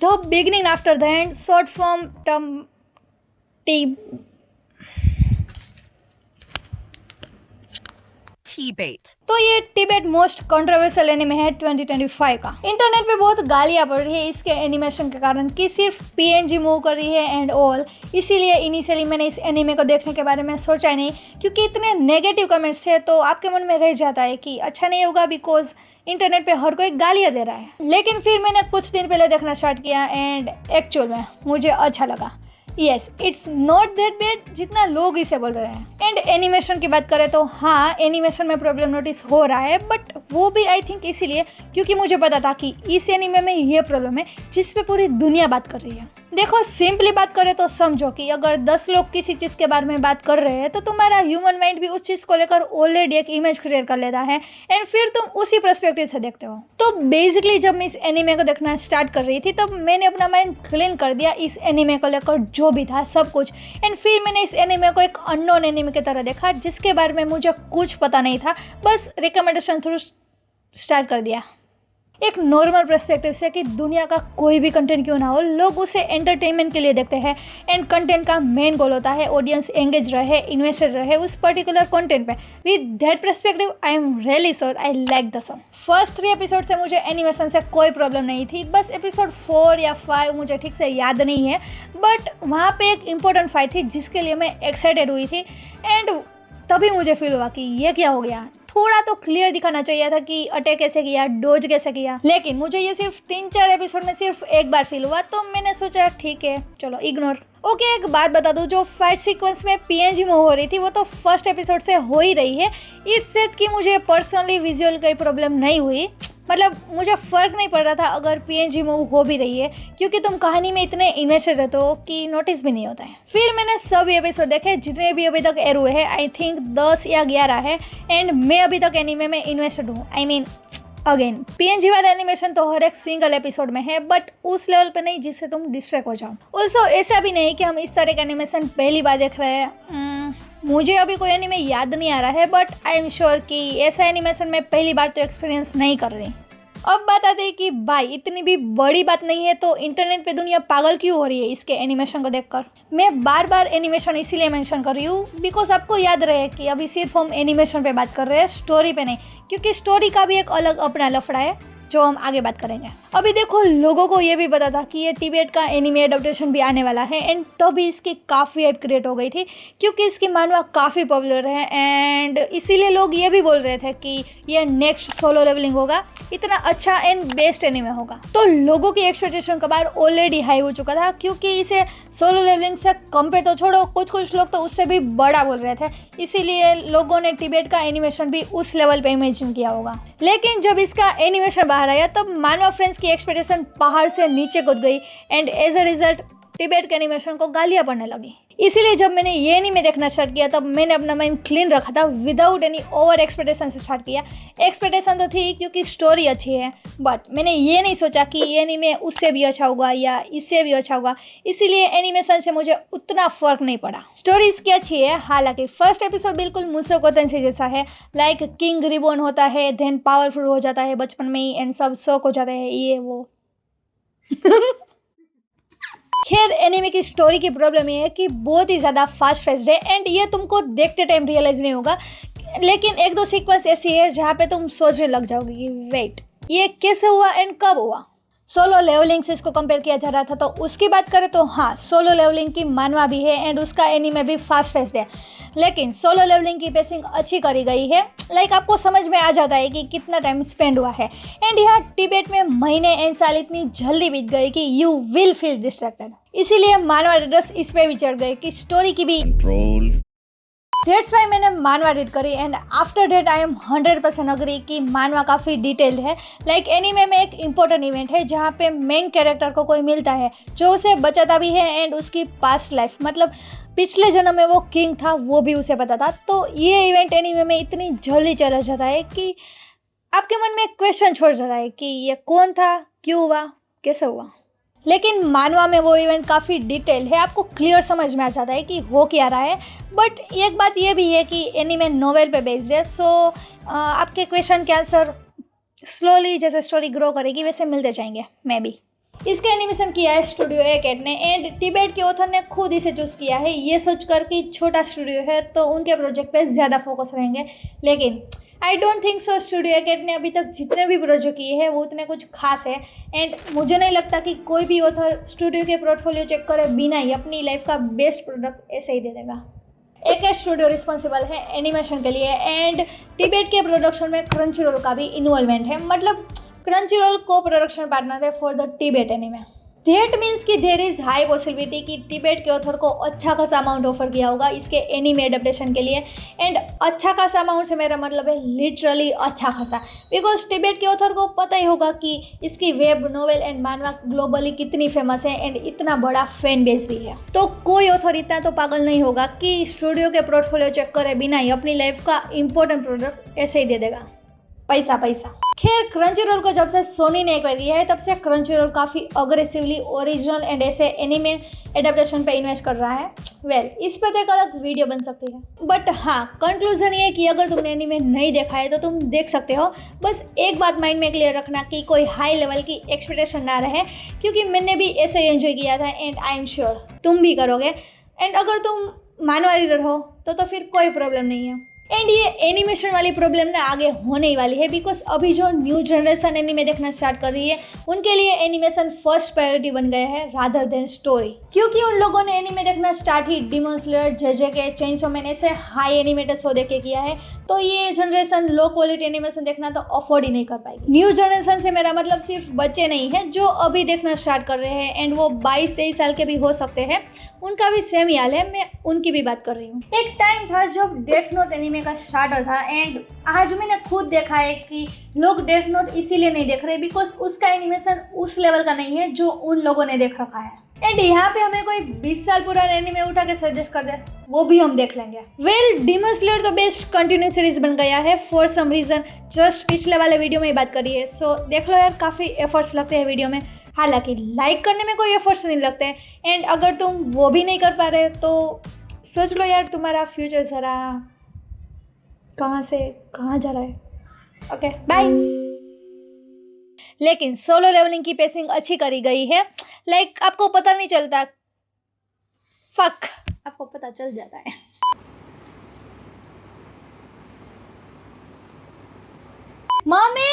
The beginning after the end, short form term T. T-Bait. तो ये Tibet most controversial anime है 2025 का। Internet पे बहुत गालियां पड़ रही है इसके एनिमेशन के कारण कि सिर्फ पीएनजी मूव कर रही है एंड ऑल। इसीलिए इनिशियली मैंने इस एनिमे को देखने के बारे में सोचा ही नहीं, क्योंकि इतने नेगेटिव कमेंट्स थे तो आपके मन में रह जाता है कि अच्छा नहीं होगा बिकॉज इंटरनेट पे हर कोई गालियां दे रहा है। लेकिन फिर मैंने कुछ दिन पहले देखना स्टार्ट किया एंड एक्चुअल में मुझे अच्छा लगा। Yes, it's not that bad जितना लोग इसे बोल रहे हैं। एंड एनिमेशन की बात करें तो हाँ, एनिमेशन में प्रॉब्लम नोटिस हो रहा है, बट वो भी आई थिंक इसीलिए क्योंकि मुझे पता था कि इस एनिमे में ये प्रॉब्लम है जिस पे पूरी दुनिया बात कर रही है। देखो, सिंपली बात करें तो समझो कि अगर 10 लोग किसी चीज़ के बारे में बात कर रहे हैं तो तुम्हारा ह्यूमन माइंड भी उस चीज़ को लेकर ऑलरेडी एक इमेज क्रिएट कर लेता है एंड फिर तुम उसी पर्सपेक्टिव से देखते हो। तो बेसिकली जब मैं इस एनिमे को देखना स्टार्ट कर रही थी तब मैंने अपना माइंड क्लीन कर दिया इस एनिमे को लेकर जो भी था सब कुछ। एंड फिर मैंने इस एनिमे को एक अननोन एनिमे की तरह देखा जिसके बारे में मुझे कुछ पता नहीं था, बस रिकमेंडेशन थ्रू स्टार्ट कर दिया। एक नॉर्मल पर्सपेक्टिव से कि दुनिया का कोई भी कंटेंट क्यों ना हो, लोग उसे एंटरटेनमेंट के लिए देखते हैं एंड कंटेंट का मेन गोल होता है ऑडियंस एंगेज रहे, इन्वेस्टेड रहे उस पर्टिकुलर कंटेंट पे। With that perspective I am really sure I like the song. First 3 episode से मुझे एनिमेशन से कोई प्रॉब्लम नहीं थी, बस एपिसोड 4 या 5 मुझे ठीक से याद नहीं है, बट वहाँ पे एक इम्पोर्टेंट फाइट थी जिसके लिए मैं एक्साइटेड हुई थी एंड तभी मुझे फील हुआ कि ये क्या हो गया। थोड़ा तो क्लियर दिखाना चाहिए था कि अटैक कैसे किया, डोज कैसे किया, लेकिन मुझे ये सिर्फ 3-4 एपिसोड में सिर्फ एक बार फील हुआ, तो मैंने सोचा ठीक है चलो इग्नोर। ओके, एक बात बता दूं, जो फाइट सीक्वेंस में पीएनजी मूव हो रही थी वो तो फर्स्ट एपिसोड से हो ही रही है। इट्स दैट कि मुझे पर्सनली विजुअल कोई प्रॉब्लम नहीं हुई, मतलब मुझे फ़र्क नहीं पड़ रहा था अगर पीएनजी मूव हो भी रही है, क्योंकि तुम कहानी में इतने इन्वेस्टेड रहते हो कि नोटिस भी नहीं होता है। फिर मैंने सभी एपिसोड देखे जितने भी अभी तक एयर हुए हैं, आई थिंक 10 या 11 है एंड मैं अभी तक एनीमे में इन्वेस्टेड हूँ। आई मीन अगेन, पीएनजी वाला एनिमेशन तो हर एक सिंगल एपिसोड में है, बट उस लेवल पे नहीं जिससे तुम डिस्ट्रैक्ट हो जाओ। ऑल्सो ऐसा भी नहीं कि हम इस तरह का एनिमेशन पहली बार देख रहे हैं। मुझे अभी कोई एनिमे याद नहीं आ रहा है, बट आई एम श्योर कि ऐसा एनिमेशन मैं पहली बार तो एक्सपीरियंस नहीं कर रही। अब बता दें कि भाई इतनी भी बड़ी बात नहीं है तो इंटरनेट पे दुनिया पागल क्यों हो रही है इसके एनिमेशन को देखकर। मैं बार बार एनिमेशन इसीलिए मेंशन कर रही हूँ बिकॉज आपको याद रहे कि अभी सिर्फ हम एनिमेशन पे बात कर रहे हैं, स्टोरी पे नहीं, क्योंकि स्टोरी का भी एक अलग अपना लफड़ा है जो हम आगे बात करेंगे। अभी देखो, लोगों को ये भी पता था कि ये टिबेट का एनिमे एडप्टेशन भी आने वाला है एंड तभी इसकी काफ़ी हाइप क्रिएट हो गई थी क्योंकि इसकी मानवा काफ़ी पॉपुलर है एंड इसीलिए लोग ये भी बोल रहे थे कि ये नेक्स्ट सोलो लेवलिंग होगा, इतना अच्छा एंड बेस्ट एनिमे होगा। तो लोगों की एक्सपेक्टेशन का बार ऑलरेडी हाई हो चुका था क्योंकि इसे सोलो लेवलिंग से कंपेयर तो छोड़ो, कुछ लोग तो उससे भी बड़ा बोल रहे थे, इसीलिए लोगों ने टिबेट का एनिमेशन भी उस लेवल पे इमेजिन किया होगा। लेकिन जब इसका एनिमेशन बाहर आया तब मानवा फ्रेंड्स की एक्सपेक्टेशन पहाड़ से नीचे कूद गई and as a result Tibet के एनिमेशन को गालियां पड़ने लगी। इसीलिए जब मैंने ये एनीमे देखना स्टार्ट किया तब मैंने अपना माइंड क्लीन रखा था, विदाउट एनी ओवर एक्सपेक्टेशन से स्टार्ट किया। एक्सपेक्टेशन तो थी क्योंकि स्टोरी अच्छी है, बट मैंने ये नहीं सोचा कि ये एनीमे उससे भी अच्छा होगा या इससे भी अच्छा होगा, इसीलिए एनिमेशन से मुझे उतना फर्क नहीं पड़ा। स्टोरी इसकी अच्छी है, हालांकि फर्स्ट एपिसोड बिल्कुल मुसोको तेंसेई जैसा है, लाइक किंग रिबॉर्न होता है, देन पावरफुल हो जाता है बचपन में ही एंड सब शौक हो जाते हैं ये वो। खैर, एनिमे की स्टोरी की प्रॉब्लम ये है कि बहुत ही ज़्यादा फास्ट फेस्ड है एंड ये तुमको देखते टाइम रियलाइज नहीं होगा, लेकिन 1-2 सीक्वेंस ऐसी है जहाँ पे तुम सोचने लग जाओगे कि वेट ये कैसे हुआ एंड कब हुआ। सोलो लेवलिंग से इसको कंपेयर किया जा रहा था तो उसकी बात करें तो हाँ, सोलो लेवलिंग की मानवा भी है एंड उसका एनीमे भी फास्ट फेस्ड है, लेकिन सोलो लेवलिंग की पेसिंग अच्छी करी गई है। लाइक आपको समझ में आ जाता है कि कितना टाइम स्पेंड हुआ है एंड यहाँ टिबेट में महीने एंड साल इतनी जल्दी बीत गए कि यू विल फील डिस्ट्रैक्टेड। इसीलिए मानवा रीडर्स इस पे भी चढ़ गए कि स्टोरी की भी कंट्रोल। दैट्स वाई मैंने मानवा रीड करी and after that I am 100% agree कि मानवा काफ़ी डिटेल्ड है। लाइक एनीमे में एक इम्पोर्टेंट इवेंट है जहाँ पे मेन कैरेक्टर को कोई मिलता है जो उसे बचाता भी है एंड उसकी पास्ट लाइफ, मतलब पिछले जन्म में वो किंग था वो भी उसे पता था। तो ये इवेंट एनीमे में इतनी जल्दी चला जाता है कि आपके मन में एक क्वेश्चन छोड़ जाता है कि ये कौन था, क्यों हुआ, कैसे हुआ। लेकिन मानवा में वो इवेंट काफ़ी डिटेल है, आपको क्लियर समझ में आ जाता है कि हो क्या रहा है। बट एक बात ये भी है कि एनीमे नोवेल पे बेस्ड है, सो आपके क्वेश्चन के आंसर स्लोली जैसे स्टोरी ग्रो करेगी वैसे मिलते जाएंगे मे बी। इसके एनिमेशन किया है स्टूडियो A-CAT ने एंड टिबेट के ऑथर ने खुद इसे चूज किया है, ये सोचकर कि छोटा स्टूडियो है तो उनके प्रोजेक्ट पे ज़्यादा फोकस रहेंगे। लेकिन I don't think so studio A-CAT ने अभी तक जितने भी प्रोजेक्ट किए हैं वो उतने कुछ खास है एंड मुझे नहीं लगता कि कोई भी ऑथर स्टूडियो के पोर्टफोलियो चेक करे बिना ही अपनी लाइफ का बेस्ट प्रोडक्ट ऐसे ही दे देगा। A-CAT स्टूडियो रिस्पॉन्सिबल है एनिमेशन के लिए एंड टिबेट के प्रोडक्शन में क्रंचीरोल का भी इन्वॉल्वमेंट है, मतलब क्रंचीरोल को प्रोडक्शन पार्टनर है for the Tibet anime. That means कि देर इज़ हाई पॉसिबिलिटी कि टिबेट के ऑथर को अच्छा खासा अमाउंट ऑफर किया होगा इसके एनिमे एडेप्टेशन के लिए एंड अच्छा खासा अमाउंट से मेरा मतलब है लिटरली अच्छा खासा, बिकॉज टिबेट के ऑथर को पता ही होगा कि इसकी वेब नॉवेल एंड मानवा ग्लोबली कितनी फेमस है एंड इतना बड़ा फैन बेस भी है। तो कोई ऑथर इतना तो पागल नहीं होगा कि स्टूडियो के पोर्टफोलियो चेक करे बिना ही अपनी लाइफ का इंपॉर्टेंट प्रोडक्ट ऐसे ही दे देगा। पैसा पैसा। खैर क्रंचीरोल को जब से सोनी ने एक्वायर किया है तब से क्रंचीरोल काफ़ी अग्रेसिवली ओरिजिनल एंड ऐसे एनिमे एडेप्टेशन पे इन्वेस्ट कर रहा है। वेल, इस पर तो एक अलग वीडियो बन सकती है, बट हाँ कंक्लूजन ये है कि अगर तुमने एनिमे नहीं देखा है तो तुम देख सकते हो। बस एक बात माइंड में क्लियर रखना कि कोई हाई लेवल की एक्सपेक्टेशन ना रहे, क्योंकि मैंने भी ऐसे ही एंजॉय किया था एंड आई एम श्योर तुम भी करोगे। एंड अगर तुम मानवा रीडर हो तो फिर कोई प्रॉब्लम नहीं है एंड ये एनिमेशन वाली प्रॉब्लम ना आगे होने ही वाली है, बिकॉज अभी जो न्यू जनरेशन एनिमे देखना स्टार्ट कर रही है उनके लिए एनिमेशन फर्स्ट प्रायोरिटी बन गया है रादर देन स्टोरी, क्योंकि उन लोगों ने एनिमे देखना स्टार्ट ही Demon Slayer, JJK, Chainsaw Man ऐसे हाई एनिमेटेड शो देख के किया है, तो ये जनरेशन लो क्वालिटी एनिमेशन देखना तो अफोर्ड ही नहीं कर पाएगी। न्यू जनरेशन से मेरा मतलब सिर्फ बच्चे नहीं है जो अभी देखना स्टार्ट कर रहे हैं एंड वो 22-23 साल के भी हो सकते हैं, उनका भी सेम ही हाल है, मैं उनकी भी बात कर रही हूँ। एक टाइम था जब डेथ नोट एनिमे का स्टार्टर था एंड आज मैंने खुद देखा है कि लोग डेथ नोट इसीलिए नहीं देख रहे बिकॉज उसका एनिमेशन उस लेवल का नहीं है जो उन लोगों ने देख रखा है एंड यहाँ पे हमें कोई 20 साल पुराना एनिमे उठा के सजेस्ट कर दे वो भी हम देख लेंगे। वेल, डीमन स्लेयर तो बेस्ट कंटिन्यू सीरीज बन गया है फॉर सम रीजन, जस्ट पिछले वाले वीडियो में ही बात करी है, सो देख लो यार, काफ़ी एफर्ट्स लगते हैं वीडियो में, हालांकि लाइक करने में कोई एफर्ट्स नहीं लगते एंड अगर तुम वो भी नहीं कर पा रहे तो सोच लो यार तुम्हारा फ्यूचर ज़रा कहाँ से कहाँ जा रहा है। Okay bye. लेकिन सोलो लेवलिंग की पेसिंग अच्छी करी गई है, लाइक आपको पता नहीं चलता, आपको पता चल जाता है। मम्मी